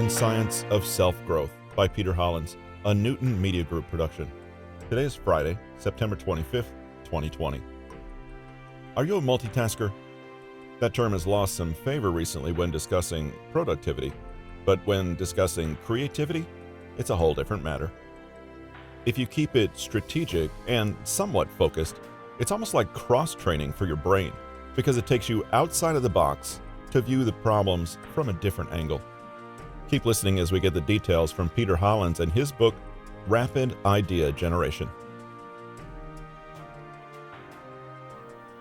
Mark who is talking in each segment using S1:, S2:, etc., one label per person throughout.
S1: and Science of Self-Growth by Peter Hollins, a Newton Media Group production. Today is Friday, September 25th, 2020. Are you a multitasker? That term has lost some favor recently when discussing productivity, but when discussing creativity, it's a whole different matter. If you keep it strategic and somewhat focused, it's almost like cross-training for your brain because it takes you outside of the box to view the problems from a different angle. Keep listening as we get the details from Peter Hollins and his book, Rapid Idea Generation.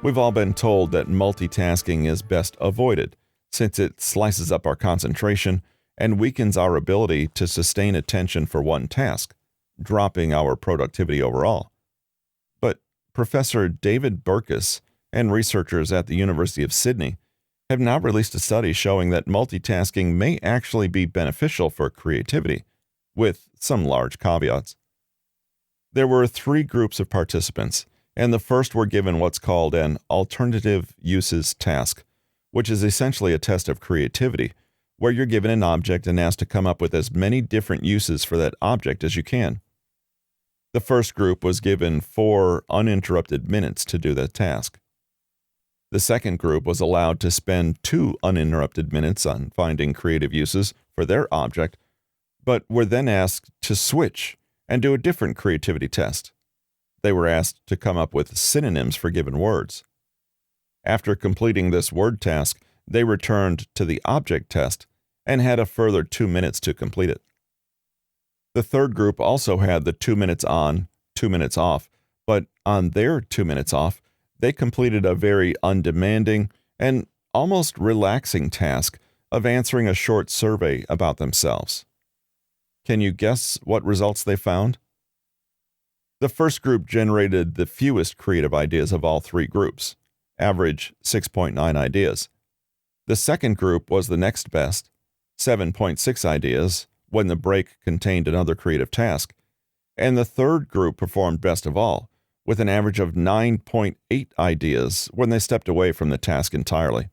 S1: We've all been told that multitasking is best avoided since it slices up our concentration and weakens our ability to sustain attention for one task, dropping our productivity overall. But Professor David Burkas and researchers at the University of Sydney have now released a study showing that multitasking may actually be beneficial for creativity, with some large caveats. There were 3 groups of participants, and the first were given what's called an alternative uses task, which is essentially a test of creativity, where you're given an object and asked to come up with as many different uses for that object as you can. The first group was given 4 uninterrupted minutes to do that task. The second group was allowed to spend 2 uninterrupted minutes on finding creative uses for their object, but were then asked to switch and do a different creativity test. They were asked to come up with synonyms for given words. After completing this word task, they returned to the object test and had a further 2 minutes to complete it. The third group also had the 2 minutes on, 2 minutes off, but on their 2 minutes off, they completed a very undemanding and almost relaxing task of answering a short survey about themselves. Can you guess what results they found? The first group generated the fewest creative ideas of all 3 groups, average 6.9 ideas. The second group was the next best, 7.6 ideas, when the break contained another creative task. And the third group performed best of all, with an average of 9.8 ideas when they stepped away from the task entirely.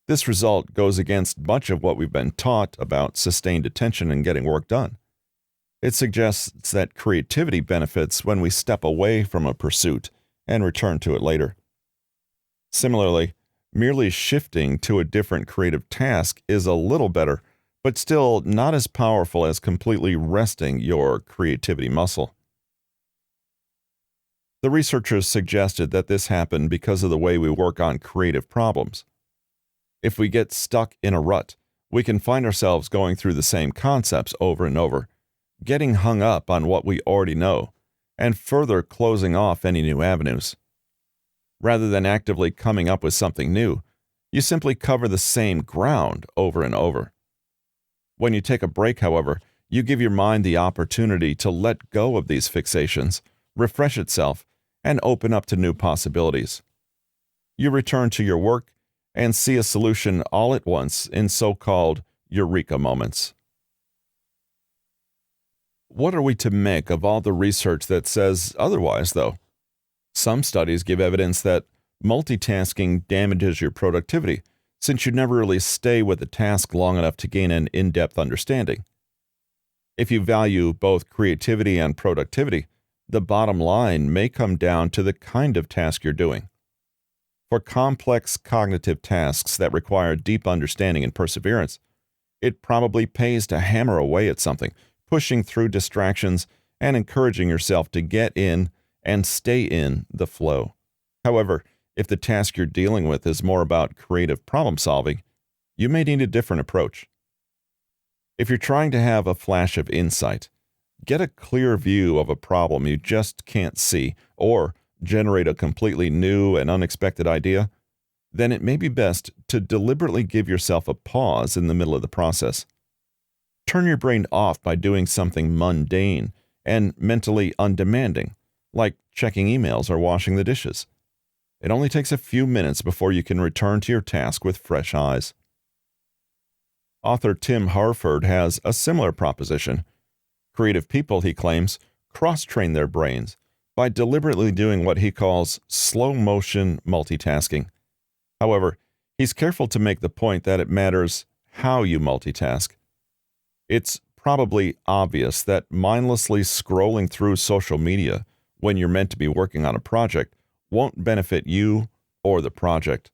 S1: This result goes against much of what we've been taught about sustained attention and getting work done. It suggests that creativity benefits when we step away from a pursuit and return to it later. Similarly, merely shifting to a different creative task is a little better, but still not as powerful as completely resting your creativity muscle. The researchers suggested that this happened because of the way we work on creative problems. If we get stuck in a rut, we can find ourselves going through the same concepts over and over, getting hung up on what we already know, and further closing off any new avenues. Rather than actively coming up with something new, you simply cover the same ground over and over. When you take a break, however, you give your mind the opportunity to let go of these fixations, refresh itself, and open up to new possibilities. You return to your work and see a solution all at once in so-called eureka moments. What are we to make of all the research that says otherwise, though? Some studies give evidence that multitasking damages your productivity, since you never really stay with a task long enough to gain an in-depth understanding. If you value both creativity and productivity, the bottom line may come down to the kind of task you're doing. For complex cognitive tasks that require deep understanding and perseverance, it probably pays to hammer away at something, pushing through distractions and encouraging yourself to get in and stay in the flow. However, if the task you're dealing with is more about creative problem solving, you may need a different approach. If you're trying to have a flash of insight, get a clear view of a problem you just can't see, or generate a completely new and unexpected idea, then it may be best to deliberately give yourself a pause in the middle of the process. Turn your brain off by doing something mundane and mentally undemanding, like checking emails or washing the dishes. It only takes a few minutes before you can return to your task with fresh eyes. Author Tim Harford has a similar proposition. Creative people, he claims, cross-train their brains by deliberately doing what he calls slow-motion multitasking. However, he's careful to make the point that it matters how you multitask, It's probably obvious that mindlessly scrolling through social media when you're meant to be working on a project won't benefit you or the project.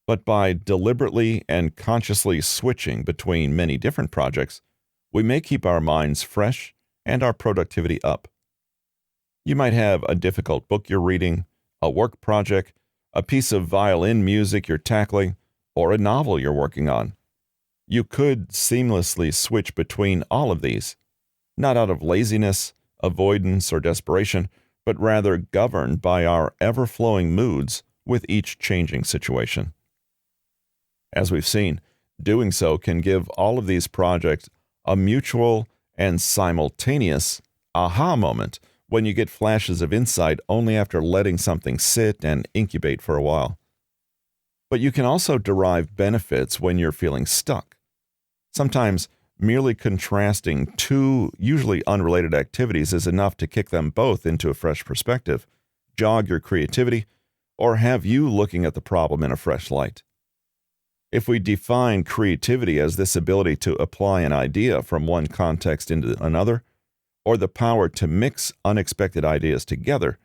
S1: But by deliberately and consciously switching between many different projects, we may keep our minds fresh and our productivity up. You might have a difficult book you're reading, a work project, a piece of violin music you're tackling, or a novel you're working on. You could seamlessly switch between all of these, not out of laziness, avoidance, or desperation, but rather governed by our ever-flowing moods with each changing situation. As we've seen, doing so can give all of these projects a mutual and simultaneous aha moment when you get flashes of insight only after letting something sit and incubate for a while. But you can also derive benefits when you're feeling stuck. Sometimes merely contrasting two usually unrelated activities is enough to kick them both into a fresh perspective, jog your creativity, or have you looking at the problem in a fresh light. If we define creativity as this ability to apply an idea from one context into another, or the power to mix unexpected ideas together,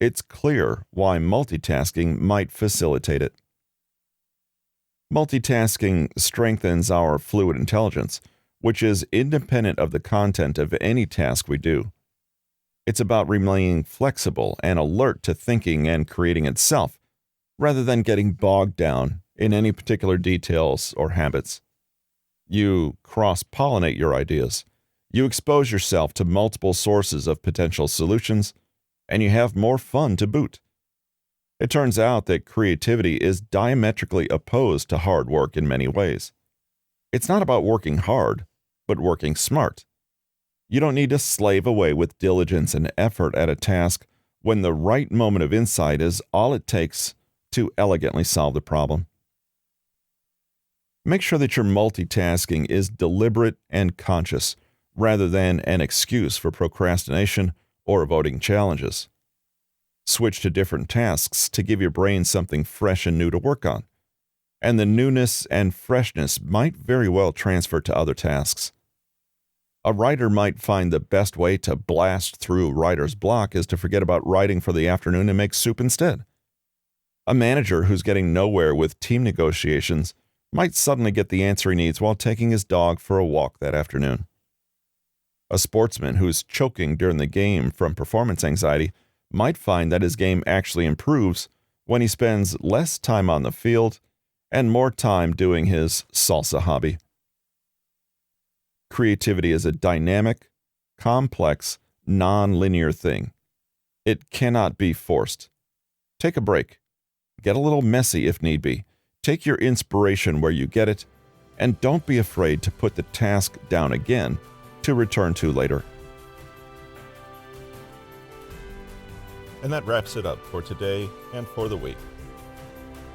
S1: it's clear why multitasking might facilitate it. Multitasking strengthens our fluid intelligence, which is independent of the content of any task we do. It's about remaining flexible and alert to thinking and creating itself, rather than getting bogged down in any particular details or habits. You cross-pollinate your ideas. You expose yourself to multiple sources of potential solutions, and you have more fun to boot. It turns out that creativity is diametrically opposed to hard work in many ways. It's not about working hard, but working smart. You don't need to slave away with diligence and effort at a task when the right moment of insight is all it takes to elegantly solve the problem. Make sure that your multitasking is deliberate and conscious, rather than an excuse for procrastination or avoiding challenges. Switch to different tasks to give your brain something fresh and new to work on, and the newness and freshness might very well transfer to other tasks. A writer might find the best way to blast through writer's block is to forget about writing for the afternoon and make soup instead. A manager who's getting nowhere with team negotiations might suddenly get the answer he needs while taking his dog for a walk that afternoon. A sportsman who's choking during the game from performance anxiety might find that his game actually improves when he spends less time on the field and more time doing his salsa hobby. Creativity is a dynamic, complex, non-linear thing. It cannot be forced. Take a break. Get a little messy if need be. Take your inspiration where you get it, and don't be afraid to put the task down again to return to later. And that wraps it up for today and for the week.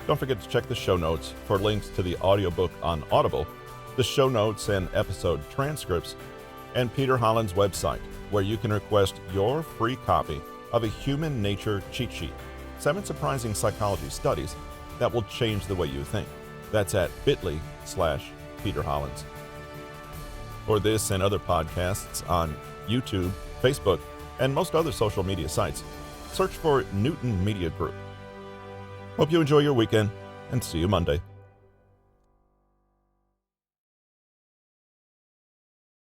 S1: Don't forget to check the show notes for links to the audiobook on Audible, the show notes and episode transcripts, and Peter Hollins' website, where you can request your free copy of A Human Nature Cheat Sheet, 7 Surprising Psychology Studies that will change the way you think. That's at bit.ly/Peter Hollins. For this and other podcasts on YouTube, Facebook, and most other social media sites, search for Newton Media Group. Hope you enjoy your weekend, and see you Monday.